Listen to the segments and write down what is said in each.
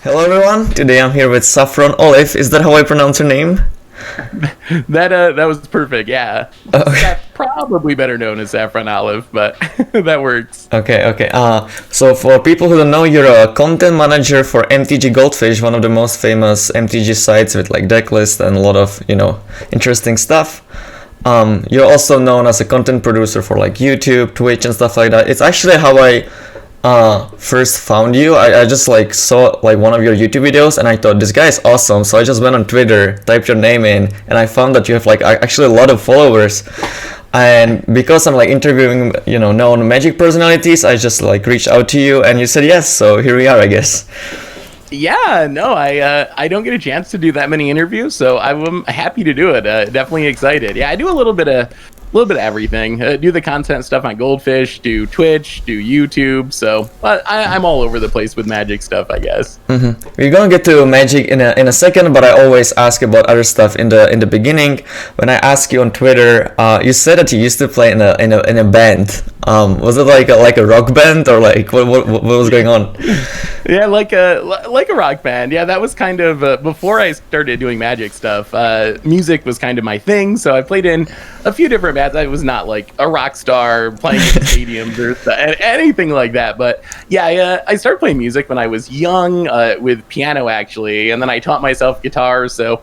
Hello everyone, today I'm here with Saffron Olive, is that how I pronounce her name? That was perfect, yeah. That's probably better known as Saffron Olive, but that works. Okay. So for people who don't know, you're a content manager for MTG Goldfish, one of the most famous MTG sites with like deck lists and a lot of, interesting stuff. You're also known as a content producer for like YouTube, Twitch and stuff like that. It's actually how I first found you. I just like saw like one of your YouTube videos and I thought this guy is awesome, so I just went on Twitter, typed your name in, and I found that you have like actually a lot of followers. And because I'm like interviewing known Magic personalities, I just like reached out to you and you said yes, so here we are, I guess. Yeah, no, I don't get a chance to do that many interviews, so I'm happy to do it. Definitely excited. Yeah, I do a little bit of everything. Do the content stuff on Goldfish, do Twitch, do YouTube. So I'm all over the place with Magic stuff, I guess. Mm-hmm. We're gonna get to Magic in a second, but I always ask about other stuff in the beginning. When I asked you on Twitter, you said that you used to play in a band. Was it like a rock band or like what was going on? Yeah, like a rock band. Yeah, that was kind of before I started doing Magic stuff. Music was kind of my thing, so I played in a few different bands. I was not like a rock star playing in stadiums or anything like that. But yeah, I started playing music when I was young with piano actually, and then I taught myself guitar. So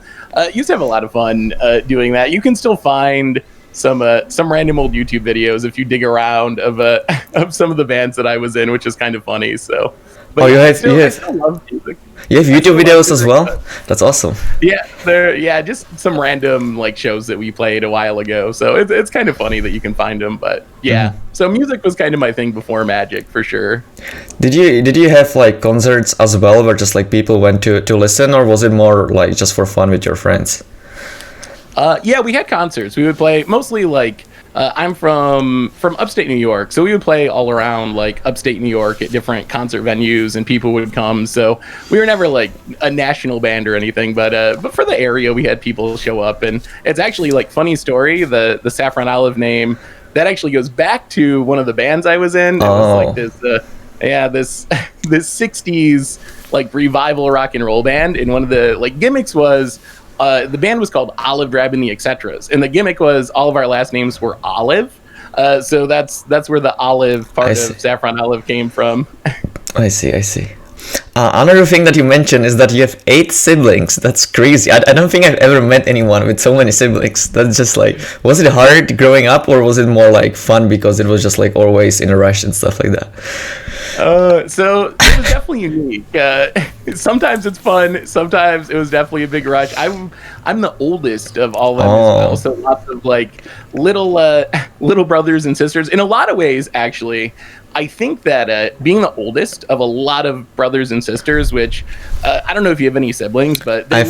used to have a lot of fun doing that. You can still find some random old YouTube videos if you dig around of some of the bands that I was in, which is kind of funny. So. But I still love music. You have YouTube videos as well? That's awesome. Yeah, just some random like shows that we played a while ago. So it's kind of funny that you can find them. But yeah, So music was kind of my thing before Magic for sure. Did you have like concerts as well, where just like people went to listen, or was it more like just for fun with your friends? Yeah, we had concerts. We would play mostly like. I'm from upstate New York, so we would play all around like upstate New York at different concert venues, and people would come. So we were never like a national band or anything, but for the area, we had people show up, and it's actually like funny story. The Saffron Olive name that actually goes back to one of the bands I was in. It was like this this 60s like revival rock and roll band, and one of the like gimmicks was. The band was called Olive Drab and the Etcetras, and the gimmick was all of our last names were Olive, so that's where the Olive part of Saffron Olive came from. I see. Another thing that you mentioned is that you have 8 siblings. That's crazy. I don't think I've ever met anyone with so many siblings. That's just like, was it hard growing up, or was it more like fun because it was just like always in a rush and stuff like that? So it was definitely unique. Sometimes it's fun. Sometimes it was definitely a big rush. I'm the oldest of all of them as well. So lots of like little brothers and sisters. In a lot of ways, actually, I think that being the oldest of a lot of brothers and sisters, which I don't know if you have any siblings, but they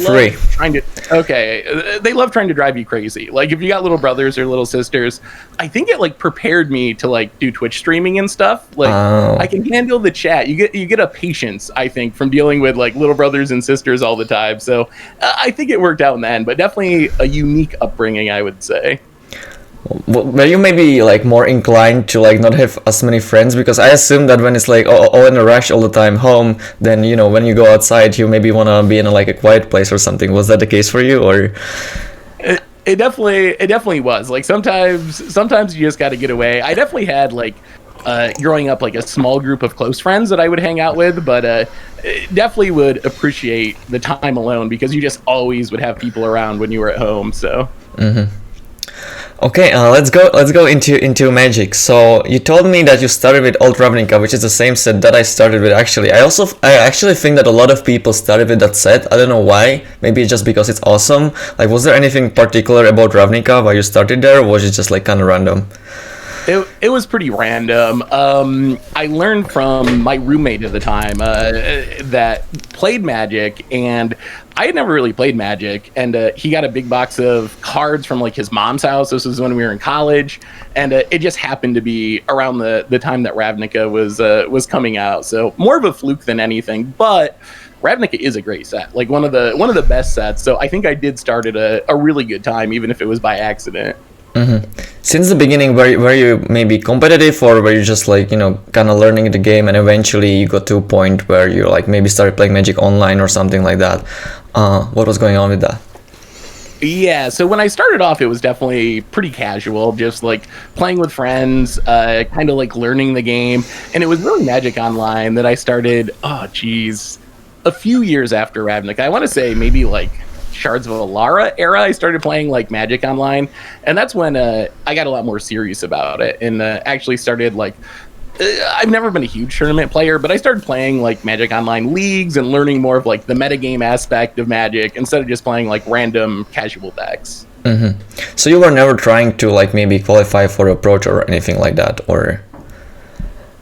love trying to drive you crazy. Like if you got little brothers or little sisters, I think it like prepared me to like do Twitch streaming and stuff. Like I can handle the chat. You get a patience, I think, from dealing with like little brothers and sisters all the time. So I think it worked out in the end, but definitely a unique upbringing, I would say. Were you maybe like more inclined to like not have as many friends? Because I assume that when it's like all in a rush all the time home, then when you go outside you maybe want to be in like a quiet place or something. Was that the case for you, or? It definitely was. Like sometimes you just got to get away. I definitely had like growing up like a small group of close friends that I would hang out with, but definitely would appreciate the time alone because you just always would have people around when you were at home. So. Mm-hmm. Okay, let's go into Magic. So you told me that you started with Old Ravnica, which is the same set that I started with. Actually, I actually think that a lot of people started with that set. I don't know why. Maybe it's just because it's awesome. Like, was there anything particular about Ravnica why you started there, or was it just like kind of random? It was pretty random. I learned from my roommate at the time that played Magic, and I had never really played Magic, and he got a big box of cards from like his mom's house. This was when we were in college, and it just happened to be around the time that Ravnica was coming out. So more of a fluke than anything, but Ravnica is a great set, like one of the best sets. So I think I did start at a really good time, even if it was by accident. Since the beginning, were you maybe competitive, or were you just like, kind of learning the game, and eventually you got to a point where you like maybe started playing Magic Online or something like that? What was going on with that? Yeah, so when I started off, it was definitely pretty casual, just like playing with friends, kind of like learning the game. And it was really Magic Online that I started, a few years after Ravnik. I want to say maybe like Shards of Alara era, I started playing like Magic Online. And that's when I got a lot more serious about it and actually started like, I've never been a huge tournament player, but I started playing like Magic Online leagues and learning more of like the metagame aspect of Magic instead of just playing like random casual decks. So you were never trying to like maybe qualify for a Pro Tour or anything like that, or?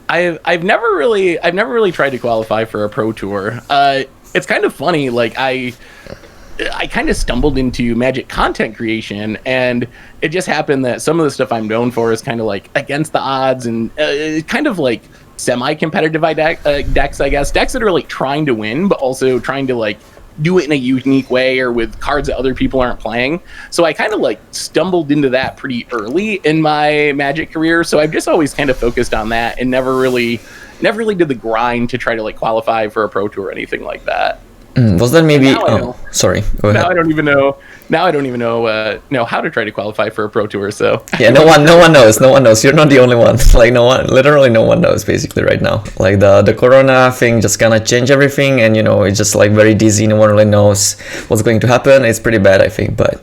I've never really tried to qualify for a Pro Tour. It's kind of funny, like I kind of stumbled into Magic content creation, and it just happened that some of the stuff I'm known for is kind of like against the odds and kind of like semi-competitive decks, I guess. Decks that are like trying to win, but also trying to like do it in a unique way or with cards that other people aren't playing. So I kind of like stumbled into that pretty early in my Magic career. So I've just always kind of focused on that and never really did the grind to try to like qualify for a Pro Tour or anything like that. Was that maybe? Sorry. Go ahead. Now I don't even know how to try to qualify for a Pro Tour. So yeah, no one knows. No one knows. You're not the only one. Like literally no one knows basically right now. Like the Corona thing just kind of changed everything, and it's just like very dizzy. No one really knows what's going to happen. It's pretty bad, I think, but.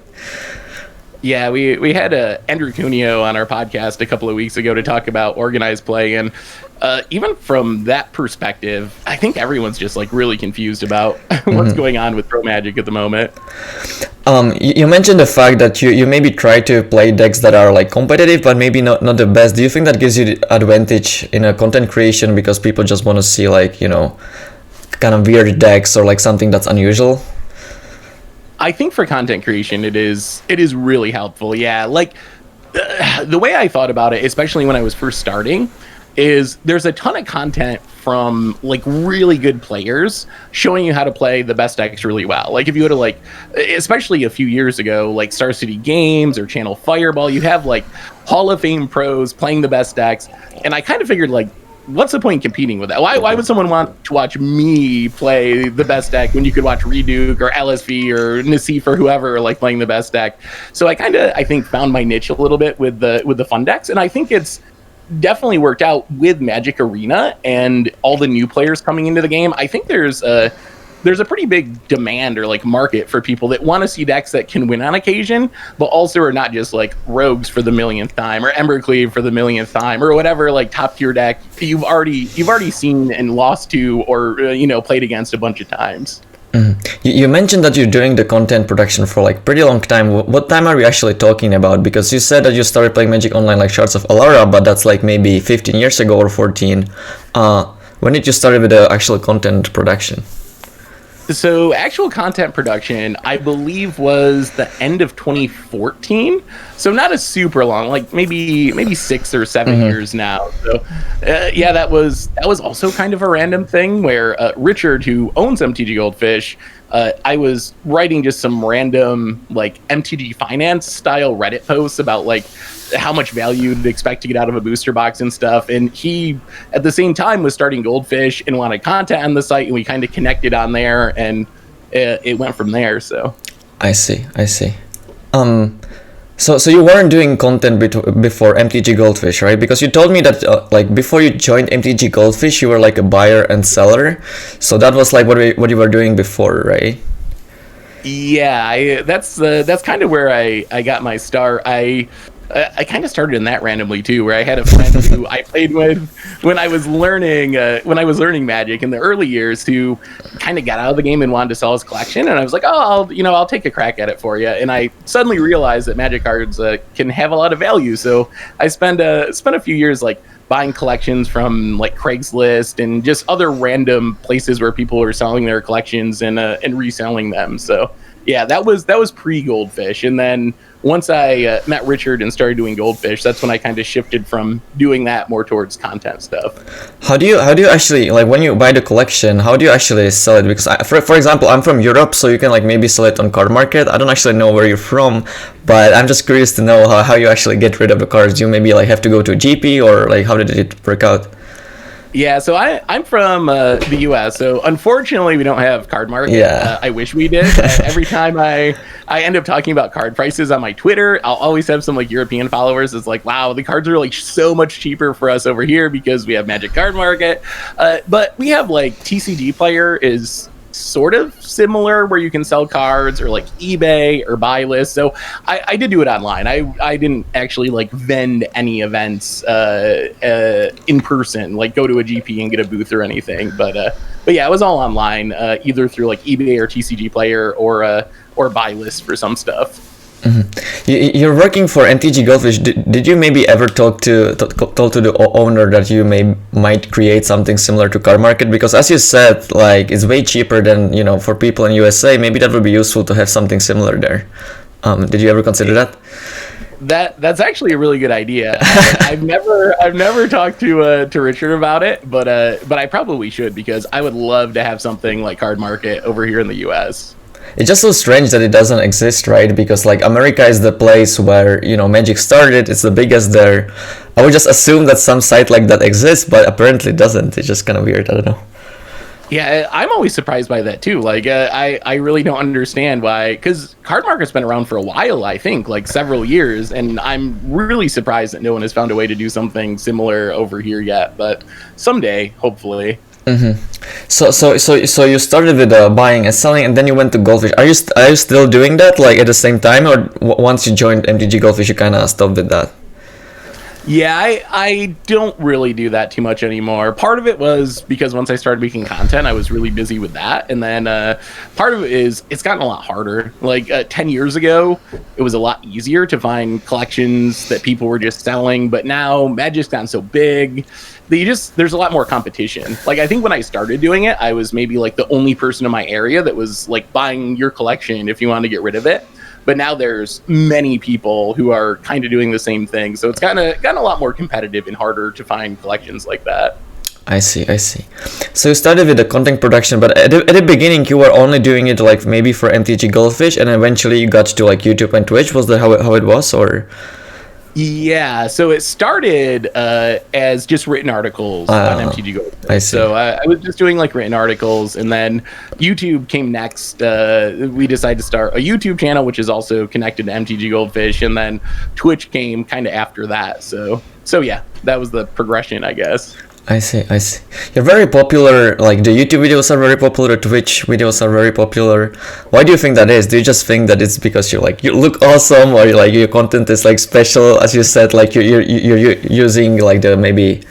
Yeah, we had Andrew Cuneo on our podcast a couple of weeks ago to talk about organized play, and even from that perspective, I think everyone's just like really confused about what's going on with Pro Magic at the moment. You mentioned the fact that you maybe try to play decks that are like competitive, but maybe not the best. Do you think that gives you the advantage in a content creation because people just want to see like kind of weird decks or like something that's unusual? I think for content creation, it is really helpful. Yeah, like the way I thought about it, especially when I was first starting, is there's a ton of content from like really good players showing you how to play the best decks really well. Like if you go to like, especially a few years ago, like Star City Games or Channel Fireball, you have like Hall of Fame pros playing the best decks. And I kind of figured like, what's the point in competing with that? Why would someone want to watch me play the best deck when you could watch Reduke or LSV or Nassif or whoever like playing the best deck? So I think found my niche a little bit with the fun decks, and I think it's definitely worked out with Magic Arena and all the new players coming into the game. I think there's a pretty big demand or like market for people that want to see decks that can win on occasion, but also are not just like rogues for the millionth time or Embercleave for the millionth time or whatever like top tier deck you've already seen and lost to or played against a bunch of times. You mentioned that you're doing the content production for like pretty long time. What time are we actually talking about? Because you said that you started playing Magic Online like Shards of Alara, but that's like maybe 15 years ago or 14. When did you start with the actual content production? So actual content production, I believe, was the end of 2014. So not a super long, like maybe 6 or 7 years now. So yeah, that was also kind of a random thing where Richard, who owns MTG Goldfish, I was writing just some random like MTG finance style Reddit posts about like how much value to expect to get out of a booster box and stuff. And he, at the same time, was starting Goldfish and wanted content on the site, and we kind of connected on there, and it went from there. So I see. So you weren't doing content before MTG Goldfish, right? Because you told me that like before you joined MTG Goldfish, you were like a buyer and seller. So that was like what you were doing before, right? Yeah, that's kind of where I got my start. I kind of started in that randomly too, where I had a friend who I played with when I was learning Magic in the early years, who kind of got out of the game and wanted to sell his collection, and I was like, oh, I'll take a crack at it for you. And I suddenly realized that Magic cards can have a lot of value, so I spent a few years like buying collections from like Craigslist and just other random places where people were selling their collections and reselling them. So yeah, that was pre-Goldfish, and then once I met Richard and started doing Goldfish, that's when I kind of shifted from doing that more towards content stuff. How do you actually, like, when you buy the collection, how do you actually sell it? Because for example, I'm from Europe, so you can like maybe sell it on card market. I don't actually know where you're from, but I'm just curious to know how you actually get rid of the cards. Do you maybe like have to go to a GP, or like how did it work out? Yeah, so I'm from the U.S., so unfortunately we don't have card market. Yeah. I wish we did. Every time I end up talking about card prices on my Twitter, I'll always have some like European followers. It's like, wow, the cards are like so much cheaper for us over here because we have Magic Card Market. But we have like TCG Player is sort of similar, where you can sell cards, or like eBay or buy list. So I did do it online. I didn't actually like vend any events in person, like go to a GP and get a booth or anything. But yeah, it was all online, either through like eBay or TCG Player, or buy list for some stuff. Mm-hmm. You're working for MTG Goldfish. Did you maybe ever talk to the owner that you might create something similar to Card Market? Because as you said, like, it's way cheaper than, you know, for people in USA. Maybe that would be useful to have something similar there. Did you ever consider that? That's actually a really good idea. I've never talked to Richard about it, but I probably should, because I would love to have something like Card Market over here in the US. It's just so strange that it doesn't exist, right? Because like America is the place where, you know, Magic started. It's the biggest there. I would just assume that some site like that exists, but apparently it doesn't. It's just kind of weird. I don't know. Yeah, I'm always surprised by that too. Like, I really don't understand why, because Card Market's been around for a while, I think, like several years, and I'm really surprised that no one has found a way to do something similar over here yet. But someday, hopefully. Mm-hmm. So you started with buying and selling, and then you went to Goldfish. Are you still doing that, like, at the same time, or once you joined MTG Goldfish, you kind of stopped with that? Yeah, I don't really do that too much anymore. Part of it was because once I started making content, I was really busy with that. And then part of it is it's gotten a lot harder. Like 10 years ago, it was a lot easier to find collections that people were just selling. But now Magic's gotten so big that there's a lot more competition. Like, I think when I started doing it, I was maybe like the only person in my area that was like buying your collection if you wanted to get rid of it. But now there's many people who are kind of doing the same thing. So it's gotten a lot more competitive and harder to find collections like that. I see. So you started with the content production, but at the beginning you were only doing it like maybe for MTG Goldfish, and eventually you got to like YouTube and Twitch. Was that how it was, or? Yeah, so it started as just written articles on MTG Goldfish. I see. So I was just doing like written articles, and then YouTube came next. We decided to start a YouTube channel, which is also connected to MTG Goldfish, and then Twitch came kind of after that. So yeah, that was the progression, I guess. I see. You're very popular, like the YouTube videos are very popular, Twitch videos are very popular. Why do you think that is? Do you just think that it's because you look awesome, or like your content is like special, as you said, like you're using like the maybe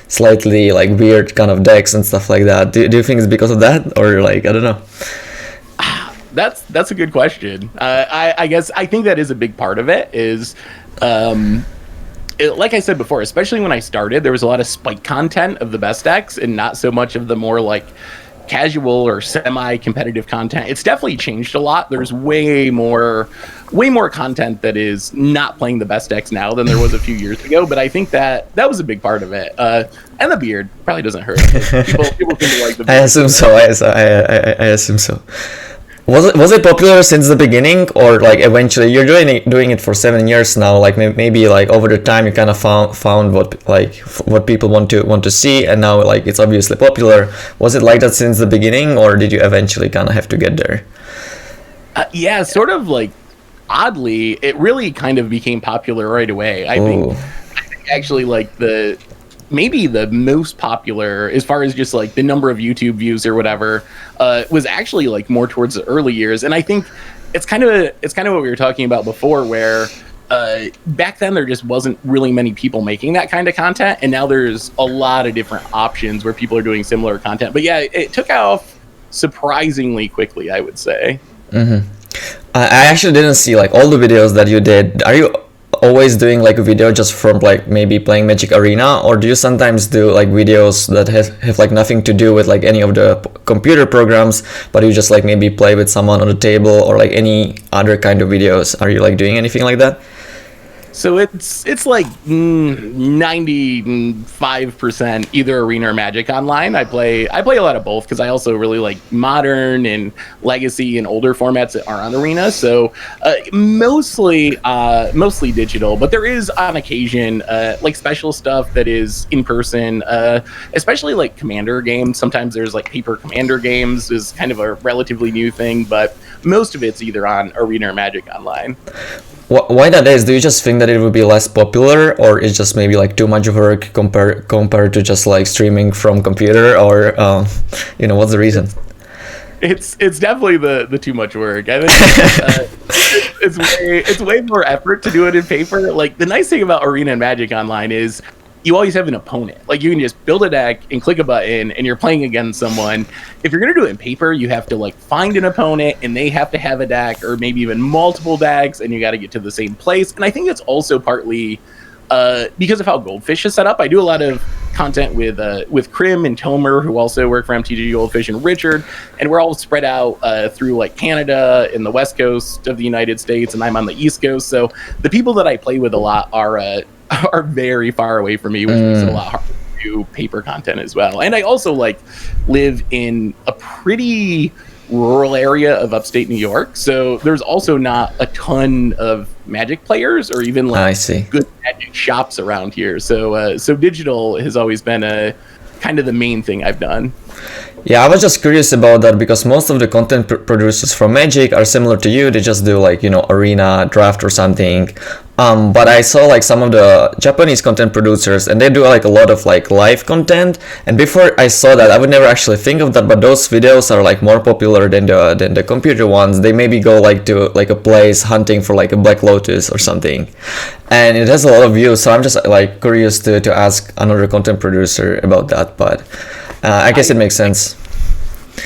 slightly like weird kind of decks and stuff like that? Do you think it's because of that, or like, I don't know? That's a good question. I guess I think that is a big part of it, is like I said before, especially when I started, there was a lot of spike content of the best decks and not so much of the more like casual or semi-competitive content. It's definitely changed a lot. There's way more content that is not playing the best decks now than there was a few years ago. But I think that was a big part of it. And the beard probably doesn't hurt. People seem to like the beard. I assume so. I assume so. Was it popular since the beginning, or like eventually you're doing it for 7 years now? Like maybe like over the time you kind of found what people want to see, and now like it's obviously popular. Was it like that since the beginning, or did you eventually kind of have to get there? Yeah, sort of like oddly, it really kind of became popular right away. I think actually like maybe the most popular, as far as just like the number of YouTube views or whatever, was actually like more towards the early years. And I think it's kind of what we were talking about before, where back then there just wasn't really many people making that kind of content, and now there's a lot of different options where people are doing similar content. But yeah, it took off surprisingly quickly, I would say. Mm-hmm. I actually didn't see like all the videos that you did. always doing like a video just from like maybe playing Magic Arena, or do you sometimes do like videos that have like nothing to do with like any of the computer programs, but you just like maybe play with someone on the table, or like any other kind of videos? Are you like doing anything like that? So it's like 95% either Arena or Magic Online. I play a lot of both because I also really like Modern and Legacy and older formats that are on Arena. So mostly digital, but there is on occasion like special stuff that is in person, especially like Commander games. Sometimes there's like paper Commander games is kind of a relatively new thing, but most of it's either on Arena or Magic Online. Why that is? Do you just think that it would be less popular, or it's just maybe like too much work compared to just like streaming from computer, or what's the reason? It's definitely the too much work. I think it's way more effort to do it in paper. Like the nice thing about Arena and Magic Online is you always have an opponent. Like you can just build a deck and click a button and you're playing against someone. If you're going to do it in paper, you have to like find an opponent and they have to have a deck or maybe even multiple decks, and you got to get to the same place. And I think it's also partly because of how Goldfish is set up. I do a lot of content with Krim and Tomer, who also work for MTG Goldfish, and Richard, and we're all spread out through like Canada and the West Coast of the United States, and I'm on the East Coast. So the people that I play with a lot are very far away from me, which makes it a lot harder to do paper content as well. And I also like live in a pretty rural area of upstate New York, so there's also not a ton of Magic players or even like good Magic shops around here. So digital has always been a kind of the main thing I've done. Yeah, I was just curious about that because most of the content producers from Magic are similar to you. They just do like, Arena, Draft or something. But I saw like some of the Japanese content producers, and they do like a lot of like live content. And before I saw that, I would never actually think of that. But those videos are like more popular than the computer ones. They maybe go like to like a place hunting for like a Black Lotus or something, and it has a lot of views. So I'm just like curious to ask another content producer about that. But I guess it makes sense.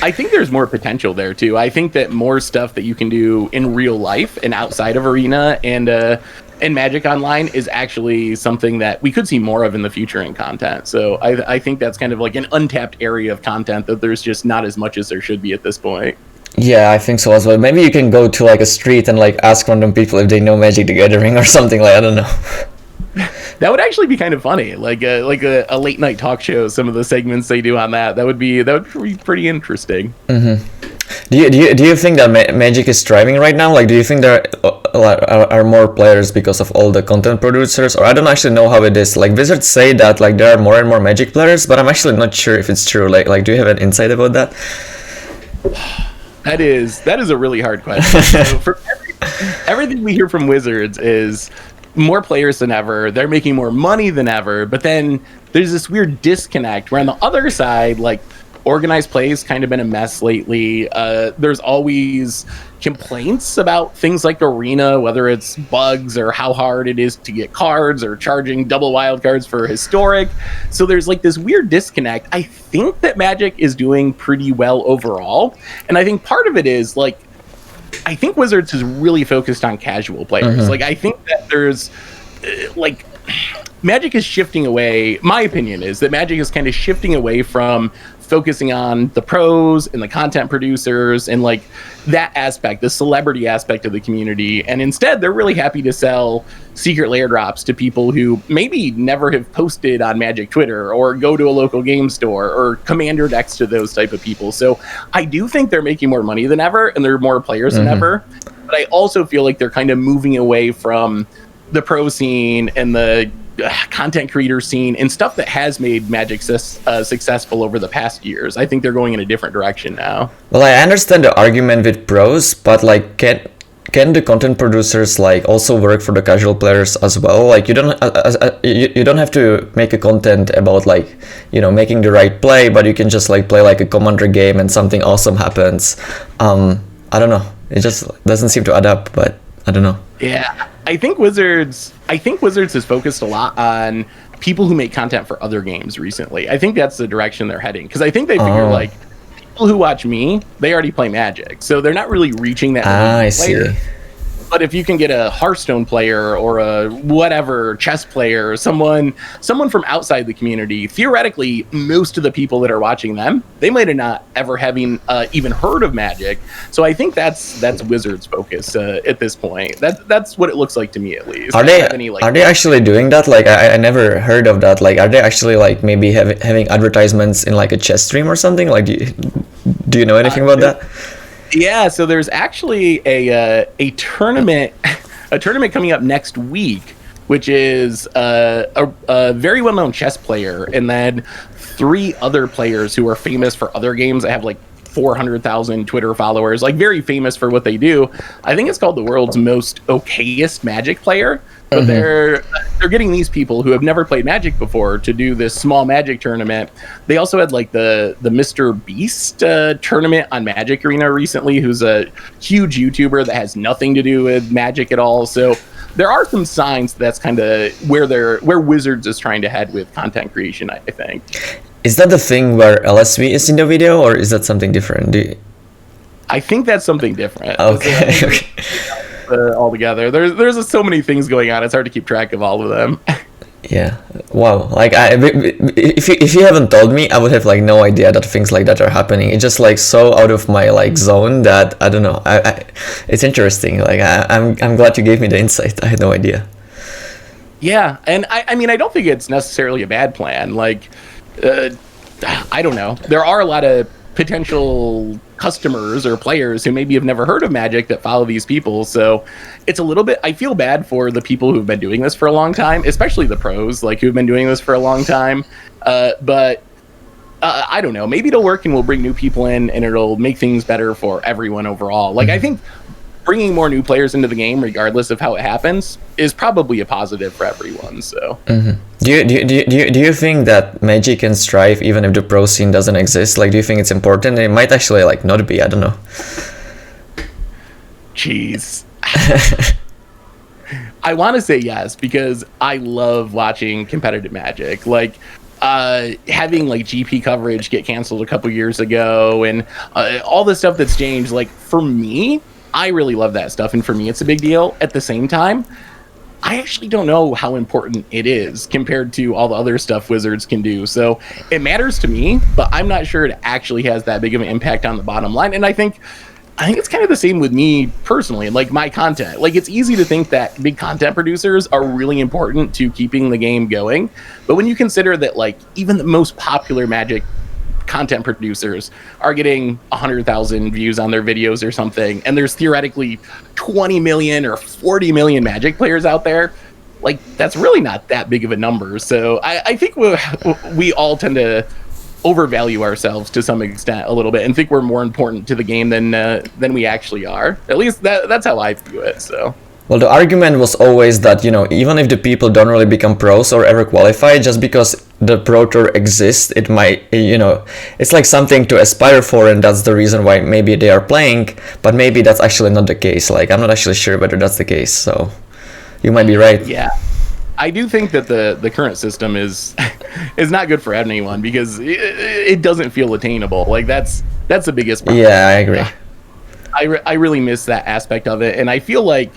I think there's more potential there too. I think that more stuff that you can do in real life and outside of Arena and Magic Online is actually something that we could see more of in the future in content. So I think that's kind of like an untapped area of content that there's just not as much as there should be at this point. Yeah, I think so as well. Maybe you can go to like a street and like ask random people if they know Magic the Gathering or something, like I don't know. That would actually be kind of funny, like a late night talk show. Some of the segments they do on that would be pretty interesting. Mm-hmm. Do you think that Magic is thriving right now? Like, do you think there are more players because of all the content producers? Or I don't actually know how it is. Like, Wizards say that like there are more and more Magic players, but I'm actually not sure if it's true. Like do you have an insight about that? That is a really hard question. So for everything we hear from Wizards is more players than ever, they're making more money than ever, but then there's this weird disconnect where on the other side, like organized play has kind of been a mess lately. There's always complaints about things like Arena, whether it's bugs or how hard it is to get cards or charging double wild cards for historic. So there's like this weird disconnect. I think that Magic is doing pretty well overall, and I think part of it is like I think Wizards is really focused on casual players. Mm-hmm. Like, I think that there's, like, Magic is shifting away. My opinion is that Magic is kind of shifting away from focusing on the pros and the content producers and, like, that aspect, the celebrity aspect of the community. And instead, they're really happy to sell secret lair drops to people who maybe never have posted on Magic Twitter or go to a local game store or commander decks to those type of people. So I do think they're making more money than ever and there are more players than ever. But I also feel like they're kind of moving away from the pro scene and the content creator scene and stuff that has made Magic successful over the past years. I think they're going in a different direction now. Well, I understand the argument with pros, but like can the content producers like also work for the casual players as well? Like you don't have to make a content about like making the right play, but you can just like play like a commander game and something awesome happens. I don't know. It just doesn't seem to add up, but I don't know. Yeah, I think Wizards has focused a lot on people who make content for other games recently. I think that's the direction they're heading because I think they figure like people who watch me, they already play Magic, so they're not really reaching that many players. But if you can get a Hearthstone player or a whatever chess player, someone from outside the community, theoretically, most of the people that are watching them, they might have not ever having even heard of Magic. So I think that's Wizards' focus at this point. That's what it looks like to me, at least. Are they actually doing that? Like I never heard of that. Like are they actually like maybe having advertisements in like a chess stream or something? Like do you know anything about that? Yeah, so there's actually a tournament coming up next week, which is a very well-known chess player, and then 3 other players who are famous for other games that have like 400,000 Twitter followers, like very famous for what they do. I think it's called the world's most okayest Magic player. But they're getting these people who have never played Magic before to do this small Magic tournament. They also had like the Mr. Beast tournament on Magic Arena recently, who's a huge YouTuber that has nothing to do with Magic at all. So there are some signs that's kind of where Wizards is trying to head with content creation, I think. Is that the thing where LSV is in the video, or is that something different? I think that's something different. Okay. Altogether, there's so many things going on. It's hard to keep track of all of them. Yeah. Wow. Like if you haven't told me, I would have like no idea that things like that are happening. It's just like so out of my like zone that I don't know. It's interesting. Like I'm glad you gave me the insight. I had no idea. Yeah, and I mean I don't think it's necessarily a bad plan. Like I don't know. There are a lot of potential customers or players who maybe have never heard of Magic that follow these people, so it's a little bit, I feel bad for the people who've been doing this for a long time, especially the pros, like who've been doing this for a long time, but I don't know, maybe it'll work and we'll bring new people in and it'll make things better for everyone overall. Like I think bringing more new players into the game, regardless of how it happens, is probably a positive for everyone. So, do you think that Magic can strive even if the pro scene doesn't exist? Like, do you think it's important? It might actually like not be. I don't know. Jeez. I want to say yes because I love watching competitive Magic. Like having like GP coverage get canceled a couple years ago and all the stuff that's changed. Like for me, I really love that stuff, and for me, it's a big deal. At the same time, I actually don't know how important it is compared to all the other stuff Wizards can do. So it matters to me, but I'm not sure it actually has that big of an impact on the bottom line. And I think it's kind of the same with me personally, like my content. Like it's easy to think that big content producers are really important to keeping the game going, but when you consider that like even the most popular Magic content producers are getting 100,000 views on their videos or something, and there's theoretically 20 million or 40 million Magic players out there, like that's really not that big of a number. So I think we all tend to overvalue ourselves to some extent a little bit and think we're more important to the game than we actually are. At least that's how I view it. So. Well, the argument was always that, you know, even if the people don't really become pros or ever qualify, just because the Pro Tour exists, it might, you know, it's like something to aspire for, and that's the reason why maybe they are playing, but maybe that's actually not the case. Like, I'm not actually sure whether that's the case, so you might be right. Yeah. I do think that the current system is not good for anyone because it doesn't feel attainable. Like, that's the biggest problem. Yeah, I agree. I really miss that aspect of it, and I feel like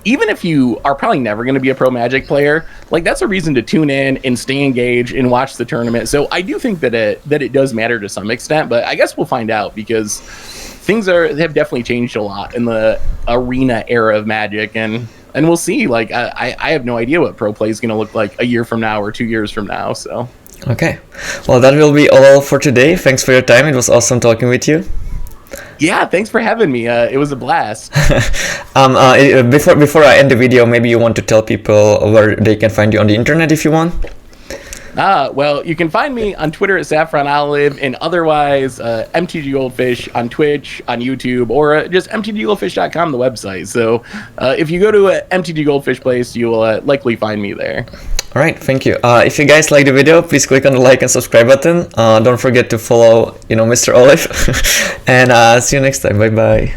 even if you are probably never going to be a pro Magic player, like that's a reason to tune in and stay engaged and watch the tournament. So I do think that it does matter to some extent, but I guess we'll find out because things have definitely changed a lot in the arena era of Magic, and we'll see. Like I have no idea what pro play is going to look like a year from now or 2 years from now. So okay, well that will be all for today. Thanks for your time. It was awesome talking with you. Yeah, thanks for having me. It was a blast. Before I end the video, maybe you want to tell people where they can find you on the internet if you want. Well, you can find me on Twitter at Saffron Olive, and otherwise MTG Goldfish on Twitch, on YouTube, or just mtggoldfish.com, the website. So if you go to MTG Goldfish place, you will likely find me there. All right, thank you. If you guys like the video, please click on the like and subscribe button. Don't forget to follow, Mr. Olive. And see you next time. Bye bye.